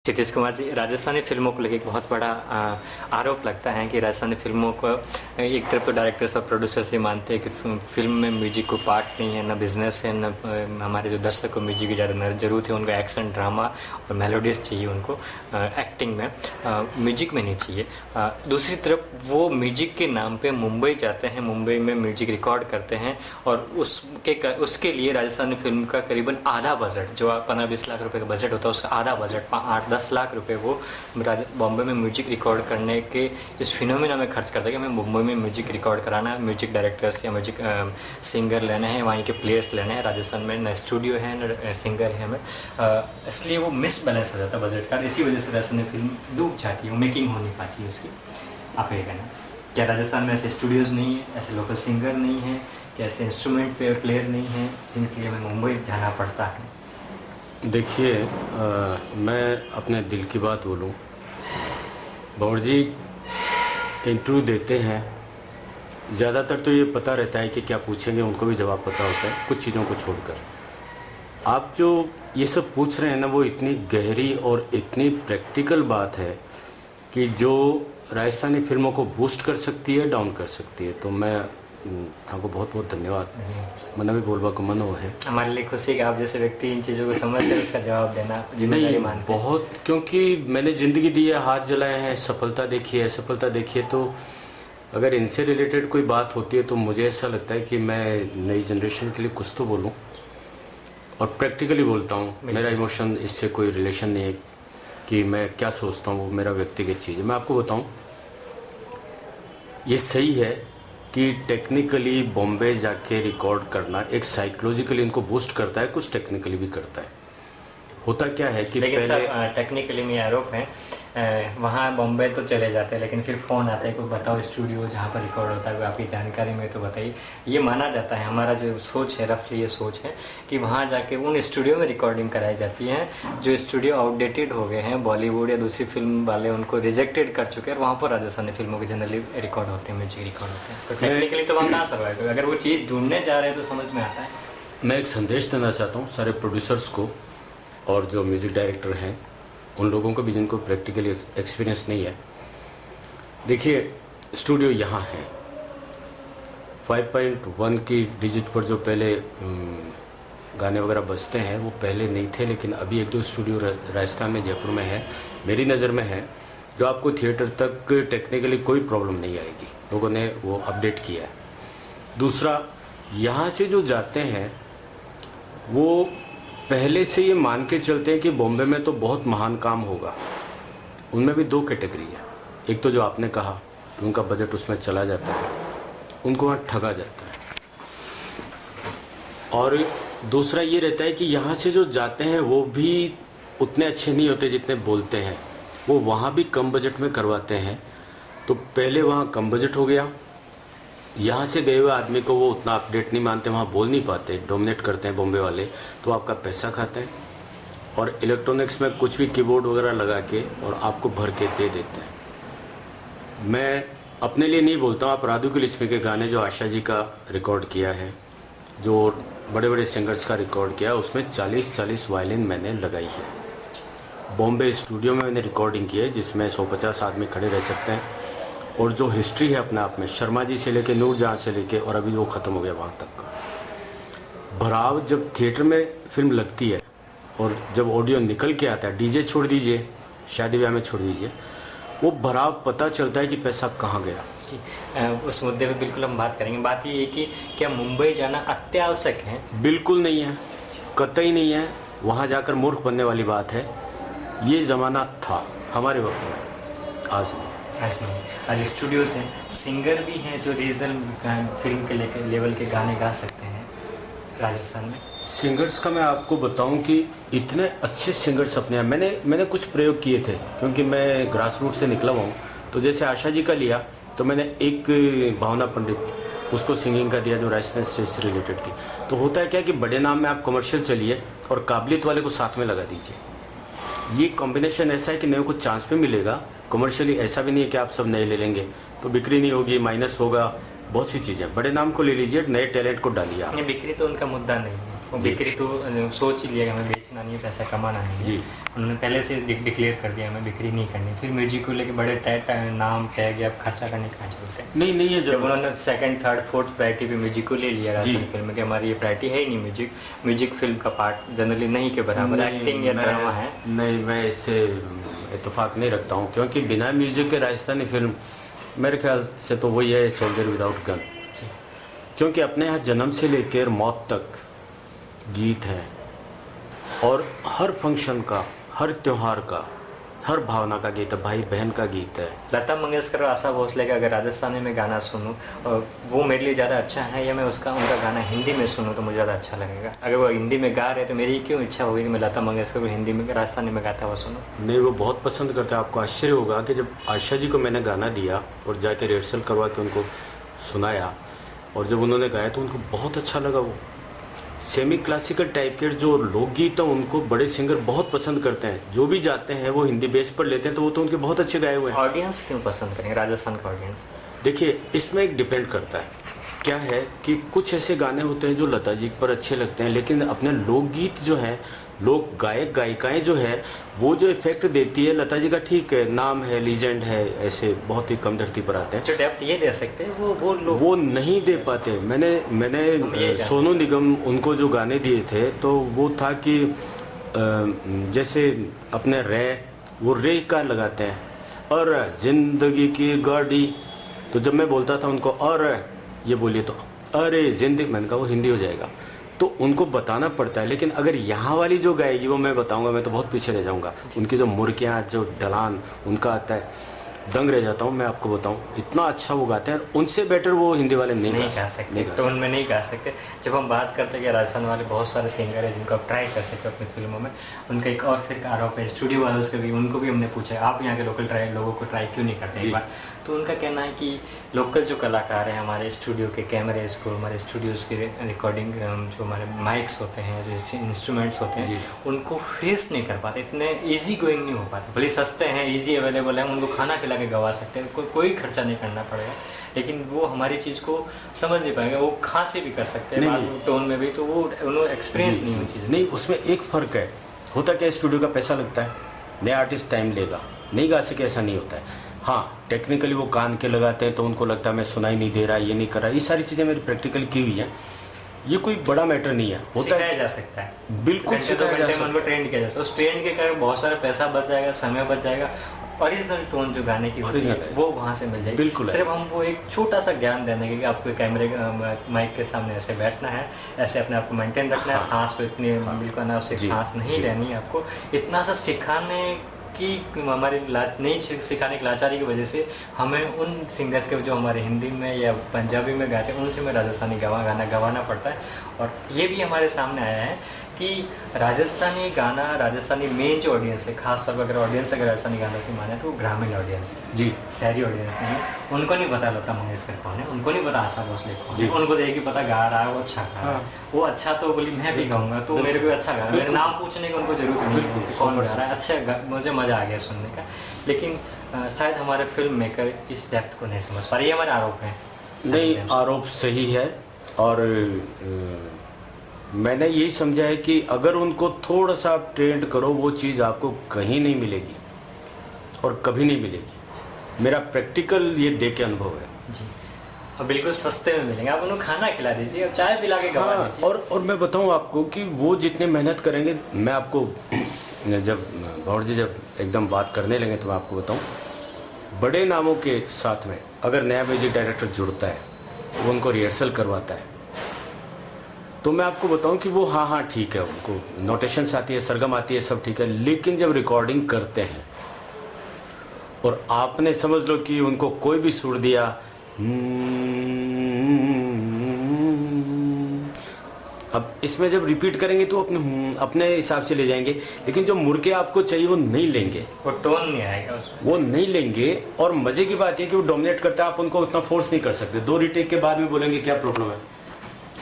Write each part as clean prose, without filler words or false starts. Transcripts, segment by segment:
क्षितिज कुमार जी, राजस्थानी फ़िल्मों को लेके एक बहुत बड़ा आरोप लगता है कि राजस्थानी फ़िल्मों को एक तरफ तो डायरेक्टर्स और प्रोड्यूसर्स ये मानते हैं कि फ़िल्म में म्यूजिक को पार्ट नहीं है, ना बिज़नेस है, ना हमारे जो दर्शक को म्यूजिक की ज़्यादा ज़रूरत है, उनको एक्शन, ड्रामा और मेलोडीज चाहिए उनको एक्टिंग में, म्यूजिक में नहीं चाहिए। दूसरी तरफ वो म्यूजिक के नाम पे मुंबई जाते हैं, मुंबई में म्यूजिक रिकॉर्ड करते हैं और उसके लिए राजस्थानी फ़िल्म का करीबन आधा बजट, जो 15-20 लाख रुपए का बजट होता है, उसका आधा बजट 8-10 लाख रुपए वो बॉम्बे में म्यूजिक रिकॉर्ड करने के इस फिनोमिना में खर्च करता है कि हमें मुंबई में म्यूजिक रिकॉर्ड कराना है, म्यूजिक डायरेक्टर्स या म्यूजिक सिंगर लेने हैं, वहीं के प्लेयर्स लेने हैं। राजस्थान में न स्टूडियो है न सिंगर है हमें, इसलिए वो मिस बैलेंस हो जाता है बजट का, इसी वजह से राजस्थानी फिल्म डूब जाती है, वो मेकिंग हो नहीं पाती है उसकी। आप ये कहना, क्या राजस्थान में ऐसे स्टूडियोज़ नहीं है, ऐसे लोकल सिंगर नहीं है, क्या ऐसे इंस्ट्रूमेंट प्लेयर नहीं है जिनके लिए हमें मुंबई जाना पड़ता है? देखिए, मैं अपने दिल की बात बोलूं, बाबर जी इंटरव्यू देते हैं, ज़्यादातर तो ये पता रहता है कि क्या पूछेंगे, उनको भी जवाब पता होता है कुछ चीज़ों को छोड़कर। आप जो ये सब पूछ रहे हैं ना, वो इतनी गहरी और इतनी प्रैक्टिकल बात है कि जो राजस्थानी फिल्मों को बूस्ट कर सकती है, डाउन कर सकती है। तो मैं आपको बहुत बहुत धन्यवाद। मन भी बोलबा को मन हो है, हमारे लिए खुशी कि आप जैसे व्यक्ति इन चीज़ों को समझते हैं, उसका जवाब देना जिम्मेदारी मानते हैं। बहुत, क्योंकि मैंने ज़िंदगी दी है, हाथ जलाए हैं, सफलता देखी है, असफलता देखी है। तो अगर इनसे रिलेटेड कोई बात होती है तो मुझे ऐसा लगता है कि मैं नई जनरेशन के लिए कुछ तो बोलूं, और प्रैक्टिकली बोलता हूं। मेरा इमोशन इससे कोई रिलेशन नहीं है कि मैं क्या सोचता हूं, वो मेरा व्यक्तिगत चीज़ है। मैं आपको बताऊं, ये सही है कि टेक्निकली बॉम्बे जाके रिकॉर्ड करना एक साइकोलॉजिकली इनको बूस्ट करता है, कुछ टेक्निकली भी करता है। होता क्या है कि लेकिन सर टेक्निकली में आरोप है, वहाँ बॉम्बे तो चले जाते हैं लेकिन फिर फ़ोन आता है कोई बताओ स्टूडियो जहाँ पर रिकॉर्ड होता है, आपकी जानकारी में तो बताइए। ये माना जाता है, हमारा जो सोच है, रफली ये सोच है कि वहाँ जाके उन स्टूडियो में रिकॉर्डिंग कराई जाती है जो स्टूडियो आउटडेटेड हो गए हैं, बॉलीवुड या दूसरी फिल्म वाले उनको रिजेक्टेड कर चुके हैं, और वहाँ पर राजस्थानी फिल्मों के जनरली रिकॉर्ड होते हैं, म्यूजिक रिकॉर्ड होते हैं। तो टेक्निकली तो वहाँ कहाँ सर्वाइव होगा? अगर वो चीज़ ढूंढने जा रहे हैं तो समझ में आता है। मैं एक संदेश देना चाहता हूँ सारे प्रोड्यूसर्स को और जो म्यूज़िक डायरेक्टर हैं, उन लोगों को भी जिनको प्रैक्टिकली एक्सपीरियंस नहीं है। देखिए, स्टूडियो यहाँ है, 5.1 की डिजिट पर जो पहले गाने वगैरह बजते हैं वो पहले नहीं थे, लेकिन अभी 1-2 स्टूडियो राजस्थान में, जयपुर में है, मेरी नज़र में है, जो आपको थिएटर तक टेक्निकली कोई प्रॉब्लम नहीं आएगी। लोगों ने वो अपडेट किया है। दूसरा, यहाँ से जो जाते हैं वो पहले से ये मान के चलते हैं कि बॉम्बे में तो बहुत महान काम होगा। उनमें भी 2 कैटेगरी है। एक तो जो आपने कहा कि उनका बजट उसमें चला जाता है, उनको वहाँ ठगा जाता है, और दूसरा ये रहता है कि यहाँ से जो जाते हैं वो भी उतने अच्छे नहीं होते जितने बोलते हैं। वो वहाँ भी कम बजट में करवाते हैं, तो पहले वहाँ कम बजट हो गया, यहाँ से गए हुए आदमी को वो उतना अपडेट नहीं मानते, वहाँ बोल नहीं पाते, डोमिनेट करते हैं बॉम्बे वाले, तो आपका पैसा खाते हैं और इलेक्ट्रॉनिक्स में कुछ भी कीबोर्ड वगैरह लगा के और आपको भर के दे देते हैं। मैं अपने लिए नहीं बोलता हूँ, आप राधू की लिस्मी के गाने जो आशा जी का रिकॉर्ड किया है, जो बड़े बड़े सिंगर्स का रिकॉर्ड किया, उसमें 40-40 वायलिन मैंने लगाई है। बॉम्बे स्टूडियो में मैंने रिकॉर्डिंग की है जिसमें 150 आदमी खड़े रह सकते हैं, और जो हिस्ट्री है अपने आप में, शर्मा जी से लेके नूरजहां से लेके, और अभी वो ख़त्म हो गया वहाँ तक का भराव। जब थिएटर में फिल्म लगती है और जब ऑडियो निकल के आता है, डीजे छोड़ दीजिए, शादी ब्याह में छोड़ दीजिए, वो भराव पता चलता है कि पैसा कहाँ गया। उस मुद्दे पे बिल्कुल हम बात करेंगे। बात ये है कि क्या मुंबई जाना अत्यावश्यक है? बिल्कुल नहीं है, कतई नहीं है। वहाँ जाकर मूर्ख बनने वाली बात है। ये ज़माना था हमारे वक्त में, आज नहीं। आज स्टूडियोज हैं, सिंगर भी हैं जो रीजनल फिल्म के लेवल के गाने गा सकते हैं राजस्थान में। सिंगर्स का मैं आपको बताऊं कि इतने अच्छे सिंगर्स अपने यहाँ, मैंने कुछ प्रयोग किए थे, क्योंकि मैं ग्रास रूट से निकला हुआ हूँ। तो जैसे आशा जी का लिया तो मैंने एक भावना पंडित, उसको सिंगिंग का दिया जो राजस्थान स्टेज से रिलेटेड थी। तो होता है क्या कि बड़े नाम में आप कमर्शियल चलिए और काबिलियत वाले को साथ में लगा दीजिए। ये कॉम्बिनेशन ऐसा है कि नए को चांस पे मिलेगा। कमर्शियली ऐसा भी नहीं है कि आप सब नए ले लेंगे तो बिक्री नहीं होगी, माइनस होगा, बहुत सी चीज़ें। बड़े नाम को ले लीजिए, नए टैलेंट को डालिए आप। बिक्री तो उनका मुद्दा नहीं है। वो जी। बिक्री तो सोच ही लिया कि हमें बेचना नहीं है, पैसा कमाना नहीं है। जी। उन्होंने पहले से डिक्लेयर कर दिया हमें बिक्री नहीं करनी। फिर म्यूजिक को लेके बड़े नाम टैग या खर्चा करने कहाँ चलते हैं। नहीं नहीं है जब उन्होंने सेकंड थर्ड फोर्थ प्रायोरिटी पे म्यूजिक को ले लिया राजस्थानी जी। फिल्म में कि हमारी ये प्रायोरिटी है ही नहीं म्यूजिक फिल्म का पार्ट जनरली नहीं के बराबर एक्टिंग या ड्रामा है। नहीं, मैं इससे इत्तेफाक नहीं रखता हूँ, क्योंकि बिना म्यूजिक के राजस्थानी फिल्म मेरे ख्याल से तो वही है सोल्जर विदाउट गन। क्योंकि अपने यहाँ जन्म से लेकर मौत तक गीत है, और हर फंक्शन का, हर त्योहार का, हर भावना का गीत है, भाई बहन का गीत है। लता मंगेशकर और आशा भोसले का अगर राजस्थानी में गाना सुनूं और वो मेरे लिए ज़्यादा अच्छा है, या मैं उनका गाना हिंदी में सुनूं तो मुझे ज़्यादा अच्छा लगेगा। अगर वो हिंदी में गा रहे तो मेरी क्यों इच्छा होगी कि मैं लता मंगेशकर को हिंदी में राजस्थानी में गाता हुआ सुनूं। नहीं, वो बहुत पसंद करते हैं। आपको आश्चर्य होगा कि जब आशा जी को मैंने गाना दिया और जाके रिहर्सल करवा के उनको सुनाया, और जब उन्होंने गाया तो उनको बहुत अच्छा लगा। वो सेमी क्लासिकल टाइप के जो लोकगीत हैं उनको बड़े सिंगर बहुत पसंद करते हैं। जो भी जाते हैं वो हिंदी बेस पर लेते हैं, तो वो तो उनके बहुत अच्छे गाए हुए हैं। ऑडियंस क्यों पसंद करेंगे राजस्थान का ऑडियंस? देखिए, इसमें एक डिपेंड करता है। क्या है कि कुछ ऐसे गाने होते हैं जो लता जी पर अच्छे लगते हैं, लेकिन अपने लोकगीत जो हैं, लोक गायक गायिकाएं जो है, वो जो इफेक्ट देती है लता जी का, ठीक है, नाम है, लीजेंड है, ऐसे बहुत ही कम धरती पर आते हैं। जो डेप्थ ये दे सकते हैं वो लोग वो नहीं दे पाते। मैंने सोनू निगम उनको जो गाने दिए थे तो वो था कि जैसे अपने वो रे का लगाते हैं, और जिंदगी की गाड़ी, तो जब मैं बोलता था उनको और ये बोलिए तो अरे जिंदगी, मैंने कहा वो हिंदी हो जाएगा, तो उनको बताना पड़ता है। लेकिन अगर यहाँ वाली जो गाएगी वो मैं बताऊंगा, मैं तो बहुत पीछे रह जाऊंगा। उनकी जो मुर्कियाँ, जो ढलान उनका आता है, दंग रह जाता हूँ। मैं आपको बताऊँ, इतना अच्छा वो गाते हैं, उनसे बेटर वो हिंदी वाले नहीं गा सकते, टोन में नहीं गा सकते। जब हम बात करते हैं कि राजस्थान वाले बहुत सारे सिंगर हैं जिनको आप ट्राई कर सकते हो अपनी फिल्मों में, उनका एक और फिर आरोप है स्टूडियो वालों से भी, उनको भी हमने पूछा आप यहाँ के लोकल लोगों को ट्राई क्यों नहीं करते एक बार। तो उनका कहना है कि लोकल जो कलाकार हैं, हमारे स्टूडियो के कैमरेज को, हमारे स्टूडियोज़ की रिकॉर्डिंग, जो हमारे माइक्स होते हैं, जो इंस्ट्रूमेंट्स होते हैं, उनको फेस नहीं कर पाते, इतने ईजी गोइंग नहीं हो पाते। भले सस्ते हैं, ईजी अवेलेबल है, उनको खाना खिला के गवा सकते हैं, कोई खर्चा नहीं करना पड़ेगा, लेकिन वो हमारी चीज़ को समझ नहीं पाएंगे। वो खांसी भी कर सकते हैं टोन में भी, तो वो उन्होंने एक्सपीरियंस नहीं हुई चीज़। नहीं, उसमें एक फ़र्क है। होता क्या, स्टूडियो का पैसा लगता है, नया आर्टिस्ट टाइम लेगा, नहीं गा सके ऐसा नहीं होता है। हाँ, टेक्निकली वो कान के लगाते हैं तो उनको लगता है मैं सुनाई नहीं दे रहा, ये नहीं कर रहा। ये सारी चीज़ें मेरी प्रैक्टिकल की हुई है, ये कोई बड़ा मैटर नहीं है। होता है, जा सकता है, बिल्कुल सिखाया जा सकता है। उनको ट्रेंड किया जा सकता है। उस ट्रेंड के कारण बहुत सारा पैसा बच जाएगा, समय बच जाएगा, ओरिजिनल टोन जो गाने की होती है वो वहाँ से मिल जाएगी। बिल्कुल, सिर्फ हम वो एक छोटा सा ज्ञान देने के कि आपको कैमरे माइक के सामने ऐसे बैठना है, ऐसे अपने आप को मेंटेन रखना है, सांस को इतनी बिल्कुल अनावश्यक सांस नहीं लेनी है आपको। इतना सा सिखाने की हमारी नहीं सिखाने की लाचारी की वजह से हमें उन सिंगर्स के जो हमारे हिंदी में या पंजाबी में गाते हैं उनसे हमें राजस्थानी गाना गवाना पड़ता है। और ये भी हमारे सामने आया है कि राजस्थानी गाना, राजस्थानी मेन जो ऑडियंस है, खास तौर पर अगर ऑडियंस अगर राजस्थानी गानों की माने तो वो ग्रामीण ऑडियंस है जी, शहरी ऑडियंस नहीं। उनको नहीं पता लता मंगेशकर कौन है, उनको नहीं पता आशा भोसले कौन है, उनको देख के पता गा रहा है वो अच्छा गा रहा है, वो अच्छा तो बोली मैं भी गाऊंगा तो मेरे को अच्छा गा, मेरे नाम पूछने की उनको जरूरत नहीं है कौन गा रहा है, अच्छा मुझे मज़ा आ गया सुनने का। लेकिन शायद हमारे फिल्म मेकर इस डेप्थ को नहीं समझ पा रहे, ये हमारे आरोप है। नहीं, आरोप सही है, और मैंने यही समझा है कि अगर उनको थोड़ा सा आप ट्रेंड करो, वो चीज़ आपको कहीं नहीं मिलेगी और कभी नहीं मिलेगी। मेरा प्रैक्टिकल ये देख के अनुभव है जी। और बिल्कुल सस्ते में मिलेंगे, आप उन्हें खाना खिला दीजिए और चाय पिला के गवा दीजिए। और मैं बताऊं आपको कि वो जितने मेहनत करेंगे, मैं आपको जब गौर जी जब एकदम बात करने लगे तो मैं आपको बताऊं, बड़े नामों के साथ में अगर नया म्यूजिक डायरेक्टर जुड़ता है, वो उनको रिहर्सल करवाता है, तो मैं आपको बताऊं कि वो हाँ ठीक है, उनको नोटेशंस आती है, सरगम आती है, सब ठीक है, लेकिन जब रिकॉर्डिंग करते हैं और आपने समझ लो कि उनको कोई भी सुर दिया, अब इसमें जब रिपीट करेंगे तो अपने हिसाब से ले जाएंगे, लेकिन जो मुर्के आपको चाहिए वो नहीं लेंगे, वो टोन नहीं आएगा उसमें, वो नहीं लेंगे। और मजे की बात है कि वो डोमिनेट करता है, आप उनको उतना फोर्स नहीं कर सकते। 2 रीटेक के बाद में बोलेंगे क्या प्रॉब्लम है,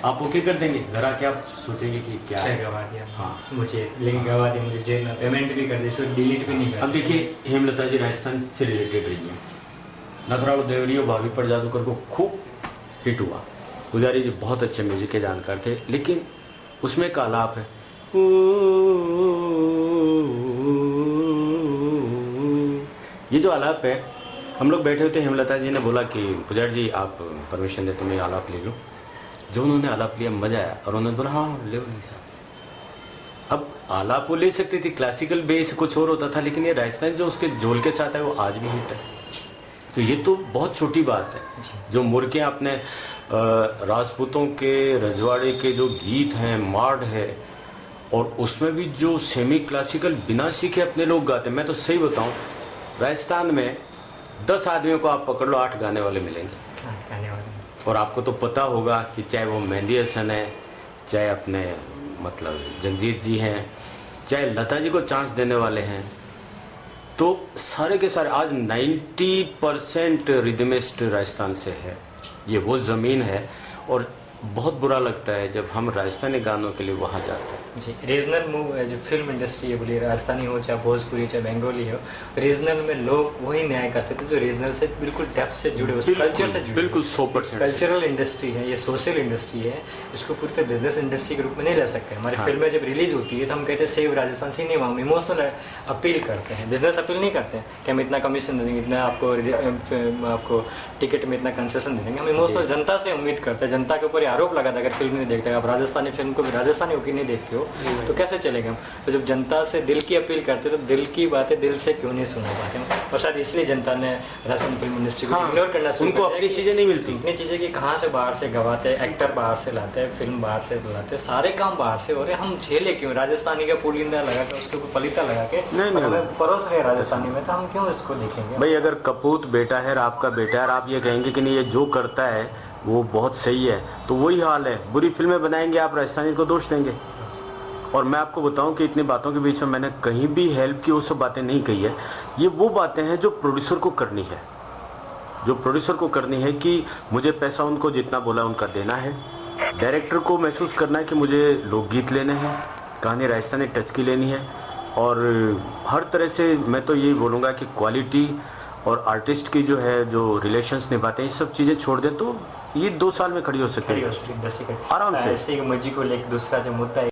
आप ओके कर देंगे, घर आके आप सोचेंगे कि क्या है, गवा दिया हाँ मुझे, लेकिन गवा दिया मुझे, जेल में पेमेंट भी कर दी, इसको डिलीट भी नहीं कर। अब देखिए, हेमलता जी राजस्थान से रिलेटेड रही है, नगराव देवरियो भाभी पर जादूगर को खूब हिट हुआ। पुजारी जी बहुत अच्छे म्यूजिक के जानकार थे, लेकिन उसमें एक आलाप है, ये जो आलाप है, हम लोग बैठे हुए थे, हेमलता जी ने बोला कि पुजारी जी आप परमिशन देते मैं आलाप ले लूँ। जो उन्होंने आलाप लिया मजा आया और उन्होंने बोला हाँ ले लो हिसाब से। अब आलाप वो ले सकती थी, क्लासिकल बेस कुछ और होता था, लेकिन ये राजस्थान जो उसके झोल के साथ है वो आज भी हिट है। तो ये तो बहुत छोटी बात है। जो मुर्गे आपने राजपूतों के रजवाड़े के जो गीत हैं, मार्ड है, और उसमें भी जो सेमी क्लासिकल बिना सीखे अपने लोग गाते हैं। मैं तो सही बताऊं, राजस्थान में 10 आदमियों को आप पकड़ लो 8 गाने वाले मिलेंगे। और आपको तो पता होगा कि चाहे वो मेहंदी हसन है, चाहे अपने मतलब जगजीत जी हैं, चाहे लता जी को चांस देने वाले हैं, तो सारे के सारे आज 90% रिदमिस्ट राजस्थान से है। ये वो ज़मीन है और बहुत बुरा लगता है जब हम राजस्थानी गानों के लिए वहाँ जाते हैं। जी, रीजनल मूव जो फिल्म इंडस्ट्री है, बोलिए राजस्थानी हो चाहे भोजपुरी चाहे बंगाली हो, रीजनल में लोग वही न्याय कर सकते जो रीजनल से बिल्कुल डेप्थ से जुड़े, उस कल्चर से जुड़े। बिल्कुल 100% कल्चरल इंडस्ट्री है, ये सोशल इंडस्ट्री है, इसको पूरी तरह बिजनेस इंडस्ट्री के रूप में नहीं ले सकते। हमारी फिल्में जब रिलीज होती है तो हम कहते हैं सेव राजस्थान सिनेमा, हम इमोशनल अपील करते हैं, बिजनेस अपील नहीं करते हैं कि हम इतना कमीशन दे देंगे, इतना आपको टिकट में इतना कंसेशन दे देंगे। हम इमोशनल जनता से उम्मीद करते हैं। जनता के ऊपर आरोप लगाता है अगर फिल्म नहीं देखते, आप राजस्थानी फिल्म को भी राजस्थानी होकर नहीं देखते हो तो कैसे चलेगा हम। तो जब जनता से दिल की अपील करते तो दिल की बातें दिल से क्यों नहीं सुना पाते हम, और शायद इसलिए जनता ने राजस्थानी फिल्म इंडस्ट्री को इग्नोर करना शुरू उनको अपनी चीजें नहीं मिलती। इतनी चीजें कि कहाँ से बाहर से गवाते हैं, एक्टर बाहर से लाते हैं, फिल्म बाहर से बुलाते हैं, सारे काम बाहर से हो रहे हैं। हम झेले क्यों? राजस्थानी का पुलिंदा लगा के उसके ऊपर पलीता लगा के परोस रहे राजस्थानी में, तो हम क्यों इसको देखेंगे? भाई अगर कपूत बेटा है, आपका बेटा है, और आप ये कहेंगे कि नहीं ये जो करता है वो बहुत सही है, तो वही हाल है। बुरी फिल्में बनाएंगे आप, राजस्थानी को दोष देंगे। और मैं आपको बताऊं कि इतनी बातों के बीच में मैंने कहीं भी हेल्प की वो सब बातें नहीं कही है। ये वो बातें हैं जो प्रोड्यूसर को करनी है, जो प्रोड्यूसर को करनी है कि मुझे पैसा उनको जितना बोला उनका देना है। डायरेक्टर को महसूस करना है कि मुझे लोकगीत लेने हैं, कहानी राजस्थानी टच की लेनी है। और हर तरह से मैं तो यही बोलूँगा कि क्वालिटी और आर्टिस्ट की जो है, जो रिलेशंस निभाते हैं, ये सब चीज़ें छोड़ दें तो ये 2 साल में खड़ी हो सकती है आराम से। ऐसे ही मुझे को लेकर दूसरा जो मुद्दा है